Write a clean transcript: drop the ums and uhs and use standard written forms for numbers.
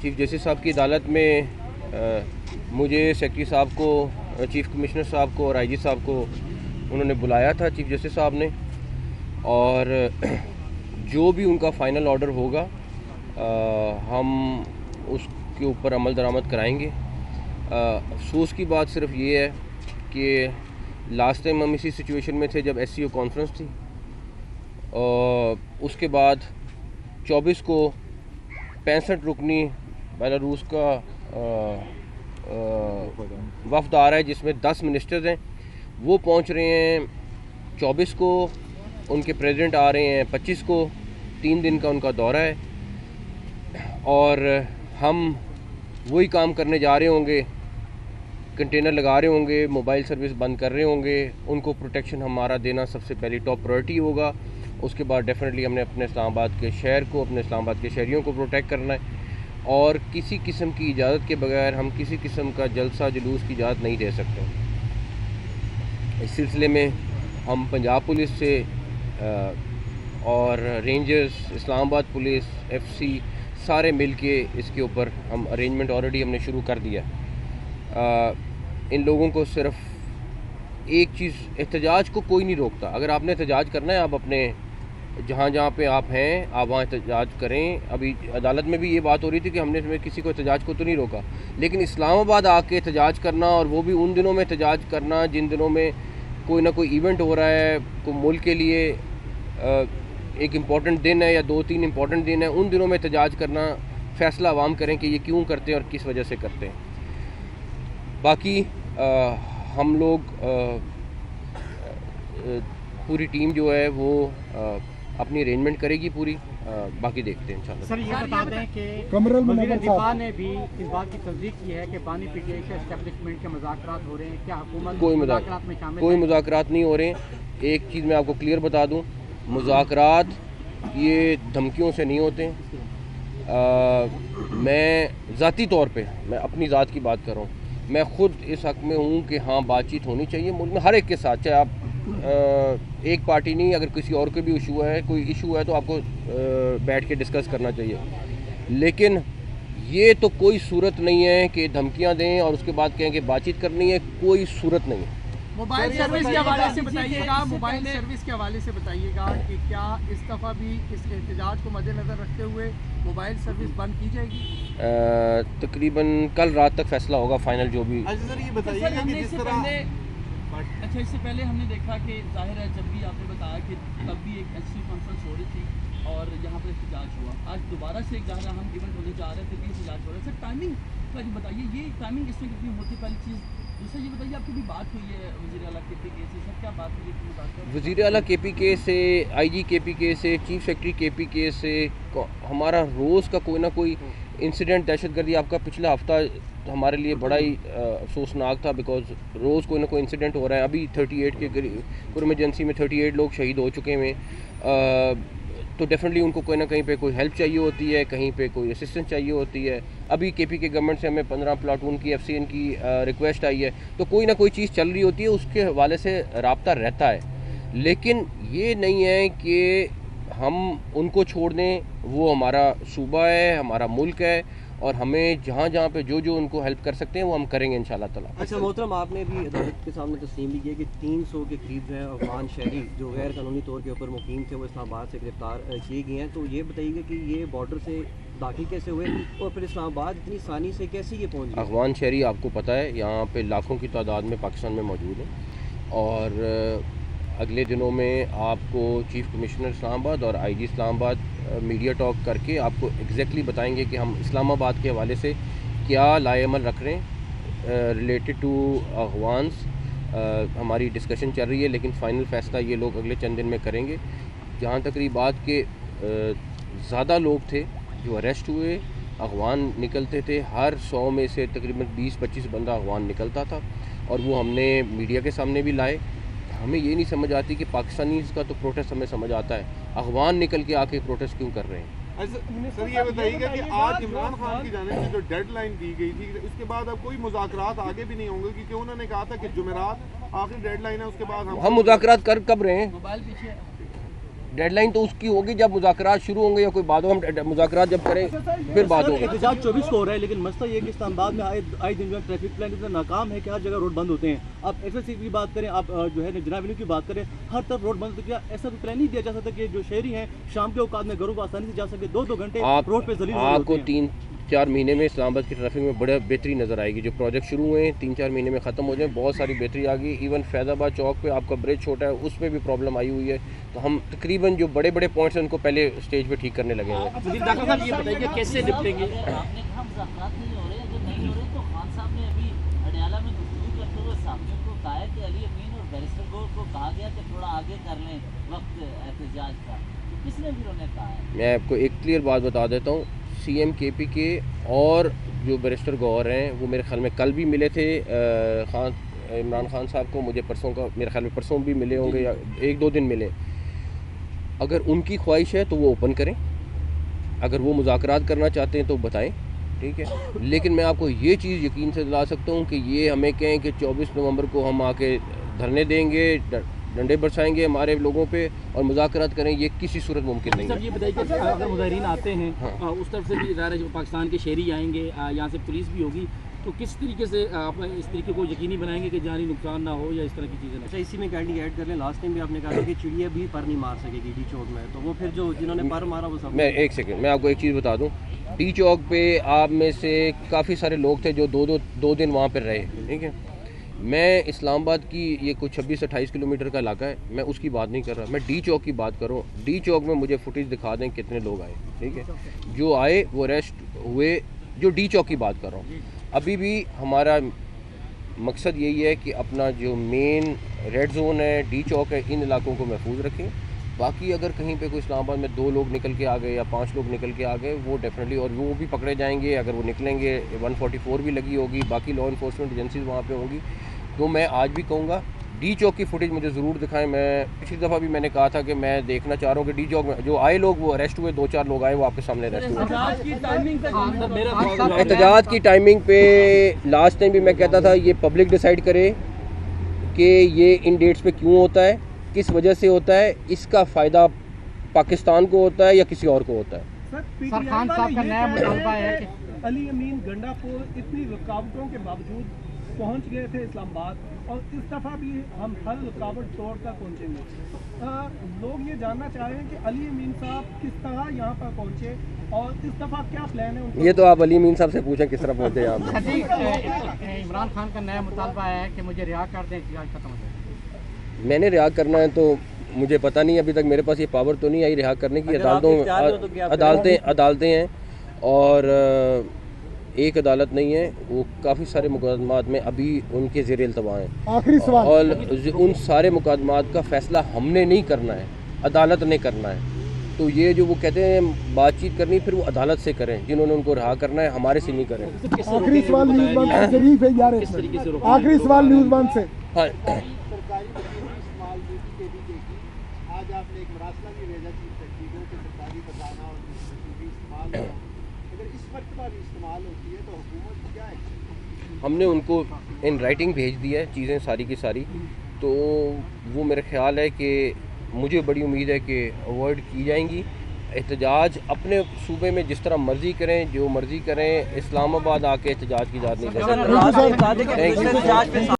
Chief justice साहब की अदालत में मुझे सेक्रेटरी साहब को, चीफ कमिश्नर साहब को और आईजी साहब को उन्होंने बुलाया था चीफ जस्टिस साहब ने, और जो भी उनका फ़ाइनल ऑर्डर होगा हम उसके ऊपर अमल दरामद कराएंगे। अफसोस की बात सिर्फ ये है कि लास्ट टाइम हम इसी सिचुएशन में थे जब एससीओ कॉन्फ्रेंस थी, और उसके बाद 24 को 65 रुकनी बेलारूस का वफ़द आ रहा है जिसमें 10 मिनिस्टर्स हैं, वो पहुंच रहे हैं 24 को, उनके प्रेसिडेंट आ रहे हैं 25 को, 3 दिन का उनका दौरा है, और हम वही काम करने जा रहे होंगे, कंटेनर लगा रहे होंगे, मोबाइल सर्विस बंद कर रहे होंगे, उनको प्रोटेक्शन हमारा देना सबसे पहली टॉप प्रायोरिटी होगा। उसके बाद डेफिनेटली हमने अपने इस्लामाबाद के शहर को, अपने इस्लामाबाद के शहरियों को प्रोटेक्ट करना है, और किसी किस्म की इजाज़त के बगैर हम किसी किस्म का जलसा जुलूस की इजाज़त नहीं दे सकते। इस सिलसिले में हम पंजाब पुलिस से और रेंजर्स, इस्लामाबाद पुलिस, एफसी सारे मिल के इसके ऊपर हम अरेंजमेंट ऑलरेडी हमने शुरू कर दिया। इन लोगों को सिर्फ एक चीज़, एहतजाज को कोई नहीं रोकता। अगर आपने एहतजाज करना है, आप अपने जहाँ पे आप हैं आप वहाँ एहतजाज करें। अभी अदालत में भी ये बात हो रही थी कि हमने इसमें किसी को एहतजाज को तो नहीं रोका, लेकिन इस्लामाबाद आके एहतजाज करना, और वो भी उन दिनों में एहतजाज करना जिन दिनों में कोई ना कोई इवेंट हो रहा है, कोई मुल्क के लिए एक इम्पॉर्टेंट दिन है या 2-3 इम्पॉर्टेंट दिन है, उन दिनों में एहतजाज करना, फ़ैसला आवाम करें कि ये क्यों करते हैं और किस वजह से करते हैं। बाकी हम लोग पूरी टीम जो है वो अपनी अरेंजमेंट करेगी पूरी, बाकी देखते हैं इंशाल्लाह। सर ये बता दें कि वज़ीर दिफा ने भी इस बात की तस्दीक की है कि बानी पीटीआई से एस्टेब्लिशमेंट के मुज़ाकरात हो रहे हैं, क्या हुकूमत कोई मुज़ाकरात में शामिल? कोई मुज़ाकरात नहीं हो रहे हैं। एक चीज़ मैं आपको क्लियर बता दूं, मुज़ाकरात ये धमकियों से नहीं होते हैं। मैं ज़ाती तौर पे, मैं अपनी ज़ात की बात कर रहा हूँ, मैं ख़ुद इस हक़ में हूँ कि हाँ बातचीत होनी चाहिए मुल्क में हर एक के साथ, चाहे आप एक पार्टी नहीं, अगर किसी और के भी इशू है, कोई इशू है तो आपको बैठ के डिस्कस करना चाहिए। लेकिन ये तो कोई सूरत नहीं है कि धमकियां दें और उसके बाद कहें कि बातचीत करनी है, कोई सूरत नहीं है। मोबाइल सर्विस के हवाले से बताइएगा, मोबाइल सर्विस के हवाले से बताइएगा कि क्या इस दफ़ा भी इस एहतजाज को मद्देनज़र रखते हुए मोबाइल सर्विस बंद की जाएगी? तकरीबन कल रात तक फैसला होगा फाइनल जो भी। सर ये बताइएगा कि जिस तरह इससे पहले हमने देखा कि जाहिर है जब भी आपने बताया कि तब भी एक एससी कॉन्फ्रेंस हो रही थी और यहाँ पर एहतजाज हुआ, आज दोबारा से एक जाहिर हम इवेंट होने जा रहे थे भी एहतजाज हो रहा है। सर टाइमिंग का जी बताइए, ये टाइमिंग इसमें कितनी होती है, पहली चीज़। दूसरा ये बताइए आपकी भी बात हुई है वज़ीर आला KPK से, सर क्या बात हुई है? वज़ीर आला KPK से, IG KPK से, चीफ सेक्रेटरी KPK से हमारा रोज़ का कोई ना कोई इंसिडेंट, दहशतगर्दी आपका पिछला हफ्ता हमारे लिए बड़ा ही अफसोसनाक था, बिकॉज रोज़ कोई ना कोई इंसिडेंट हो रहा है। अभी 38 के करीब इमरजेंसी में 38 लोग शहीद हो चुके हैं, तो डेफिनेटली उनको कोई ना कहीं पे कोई हेल्प चाहिए होती है, कहीं पे कोई असिस्टेंस चाहिए होती है। अभी KPK गवर्नमेंट से हमें 15 प्लाटून की FCN की रिक्वेस्ट आई है, तो कोई ना कोई चीज़ चल रही होती है, उसके हवाले से रब्ता रहता है। लेकिन ये नहीं है कि हम उनको छोड़ दें, वो हमारा सूबा है, हमारा मुल्क है, और हमें जहाँ जहाँ पे जो जो उनको हेल्प कर सकते हैं वो हम करेंगे इंशाल्लाह ताला। अच्छा मोहतरम, आपने भी अदालत के सामने तस्लीम भी किया कि 300 के करीब जो है अफगान शहरी जो गैर कानूनी तौर के ऊपर मुकीम थे वो इस्लामाबाद से गिरफ्तार किए गए हैं। तो ये बताइएगा कि ये बॉर्डर से दाखिल कैसे हुए और फिर इस्लामाबाद इतनी आसानी से कैसे ये पहुँच गए? अफगान शहरी आपको पता है यहाँ पे लाखों की तादाद में पाकिस्तान में मौजूद हैं, और अगले दिनों में आपको चीफ कमिश्नर इस्लामाबाद और IG इस्लामाबाद मीडिया टॉक करके आपको एग्जैक्टली बताएंगे कि हम इस्लामाबाद के हवाले से क्या लाएअमल रख रहे हैं रिलेटेड टू अफगान्स। हमारी डिस्कशन चल रही है, लेकिन फ़ाइनल फ़ैसला ये लोग अगले चंद दिन में करेंगे। जहाँ तक बात के ज़्यादा लोग थे जो अरेस्ट हुए, अफगान निकलते थे, हर 100 में से तकरीबन 20-25 बंदा अफगान निकलता था, और वो हमने मीडिया के सामने भी लाए। हमें ये नहीं समझ आती कि पाकिस्तानी का तो प्रोटेस्ट हमें समझ आता है, अफगान निकल के आके प्रोटेस्ट क्यों कर रहे हैं? सर ये बताइएगा कि आज इमरान खान की जानिब से जो डेडलाइन दी गई थी, उसके बाद अब कोई मुज़ाकरात आगे भी नहीं होंगे, क्योंकि उन्होंने कहा था कि जुमेरात आखिरी डेडलाइन है, उसके बाद हम मुज़ाकरात कर कब रहे हैं? डेडलाइन तो उसकी होगी जब मुज़ाकरात शुरू होंगे या कोई बात हो, हम मुज़ाकरात जब करें फिर बात होगी। एहतजाज 24 को हो रहा है, लेकिन मसला ये है कि इस्लामाबाद में आए दिन जो है ट्रैफिक प्लान इतना नाकाम है कि हर जगह रोड बंद होते हैं। आप एक्सेस की बात करें, आप जो है जनाब की बात करें, हर तरफ रोड बंद। तो क्या ऐसा कोई प्लान नहीं दिया जा सकता कि जो शहरी हैं शाम के औकात में घरों को आसानी से जा सके? 2-2 घंटे रोड पे जलील आपको 3-4 महीने में इस्लामाबाद की ट्रैफिक में बड़ा बेहतरी नज़र आएगी। जो प्रोजेक्ट शुरू हुए हैं 3-4 महीने में ख़त्म हो जाए, बहुत सारी बेहतरी आ गई। इवन फैज़ाबाद चौक पे आपका ब्रिज छोटा है, उस पर भी प्रॉब्लम आई हुई है। तो हम तकरीबन जो बड़े बड़े पॉइंट्स हैं उनको पहले स्टेज पे ठीक करने लगे हैं। डॉक्टर साहब ये बताइए कैसे निपटेंगे? आपने कहा मुज़ाकरात नहीं हो रहे, अगर नहीं हो रहे तो खान साहब ने अभी अडयाला में गुफ्तगू करते हुए साथियों को कहा है कि अली अमीन और बैरिस्टर गौर को कहा गया कि थोड़ा आगे कर लें वक्त एहतजाज का। तो किसने भी उन्होंने कहा है? मैं आपको एक क्लियर बात बता देता हूँ, CM-KP के और जो बैरिस्टर गौर हैं वो मेरे ख्याल में कल भी मिले थे इमरान खान साहब को। मुझे परसों का मेरे ख्याल में परसों भी मिले होंगे या 1-2 दिन मिले। अगर उनकी ख्वाहिश है तो वो ओपन करें, अगर वो मुज़ाकरात करना चाहते हैं तो बताएं, ठीक है। लेकिन मैं आपको ये चीज़ यकीन से दिला सकता हूँ कि ये हमें कहें कि 24 नवंबर को हम आके धरने देंगे, डंडे बरसाएंगे हमारे लोगों पे और मुज़ाकरात करें, ये किसी सूरत मुमकिन नहीं है। ये बताइए कि अगर मुजाहिरीन आते हैं, हाँ, उस तरफ से भी ज़ाहिर है पाकिस्तान के शहरी आएंगे, यहाँ से पुलिस भी होगी, तो किस तरीके से आप इस तरीके को यकीनी बनाएंगे कि जानी नुकसान ना हो या इस तरह की चीज़ें ना? अच्छा, इसी में कैंडी ऐड कर लें, लास्ट टाइम भी आपने कहा था कि चिड़िया भी पर नहीं मार सकेगी डी चौक में, तो वो फिर जो जिन्होंने पर मारा वो सब। मैं एक सेकंड, मैं आपको एक चीज़ बता दूं, डी चौक पे आप में से काफ़ी सारे लोग थे जो दो दिन वहाँ पर रहे, ठीक है। मैं इस्लामाबाद की ये कुछ 26-28 किलोमीटर का इलाका है, मैं उसकी बात नहीं कर रहा, मैं डी चौक की बात कर रहा हूँ। डी चौक में मुझे फुटेज दिखा दें कितने लोग आए, ठीक है। जो आए वो अरेस्ट हुए, जो डी चौक की बात कर रहा हूँ। अभी भी हमारा मकसद यही है कि अपना जो मेन रेड जोन है, डी चौक है, इन इलाकों को महफूज रखें। बाकी अगर कहीं पे कोई इस्लामाबाद में 2 लोग निकल के आ गए या 5 लोग निकल के आ गए, वो डेफिनेटली, और वो भी पकड़े जाएंगे। अगर वो निकलेंगे 144 भी लगी होगी, बाकी लॉ इन्फोर्समेंट एजेंसीज वहाँ पे होंगी। तो मैं आज भी कहूँगा डी चौक की फुटेज मुझे ज़रूर दिखाएं। मैं पिछली दफ़ा भी मैंने कहा था कि मैं देखना चाह रहा हूँ कि डी चौक में जो आए लोग वो अरेस्ट हुए, 2-4 लोग आए वो आपके सामने अरेस्ट हुए। एहतजाज की टाइमिंग पे लास्ट टाइम भी मैं कहता था ये पब्लिक डिसाइड करे कि ये इन डेट्स पे क्यों होता है, किस वजह से होता है, इसका फ़ायदा पाकिस्तान को होता है या किसी और को होता है। सर, खान साहब का नया मुतालबा है कि अली अमीन गंडापुर इतनी रुकावटों के बावजूद पहुंच गए थे इस्लामाबाद, और इस दफ़ा भी हम हर रुकावट तोड़ कर पहुँचेंगे। लोग ये जानना चाह रहे हैं कि अली अमीन साहब किस तरह यहाँ पर पहुँचे और इस दफ़ा क्या प्लान है उनका। ये तो आप अली अमीन साहब से पूछें किस तरह पहुँचे यहाँ पे। इमरान खान का नया मुतालबा है कि मुझे रिहा कर दें, एहतजाज खत्म हो जाए। मैंने रिहा करना है तो मुझे पता नहीं, अभी तक मेरे पास ये पावर तो नहीं आई रिहा करने की। अदालतें हैं और एक अदालत नहीं है, वो काफ़ी सारे मुकदमात में अभी उनके ज़ेर इल्तवा हैं। आखिरी सवाल, और उन सारे मुकदमात का फ़ैसला हमने नहीं करना है, अदालत ने करना है। तो ये जो वो कहते हैं बातचीत करनी, फिर वो अदालत से करें, जिन्होंने उनको रिहा करना है, हमारे से नहीं करें। आखिरी सवाल न्यूज़ वन से शरीफ है यार, आखिरी सवाल न्यूज़ वन से। हाँ, आज आपने एक मरासला भी भेजा कि तहकीकों के सरकारी खजाना और इस्तेमाल, अगर इस मरतबा भी इस्तेमाल होती है तो हुकूमत क्या है? हमने उनको इन राइटिंग भेज दी है चीज़ें सारी की सारी, तो वो मेरा ख्याल है कि मुझे बड़ी उम्मीद है कि अवॉइड की जाएंगी। एहतजाज अपने सूबे में जिस तरह मर्ज़ी करें, जो मर्ज़ी करें, इस्लामाबाद आके एहतजाज की इजाज़त नहीं कर सकते।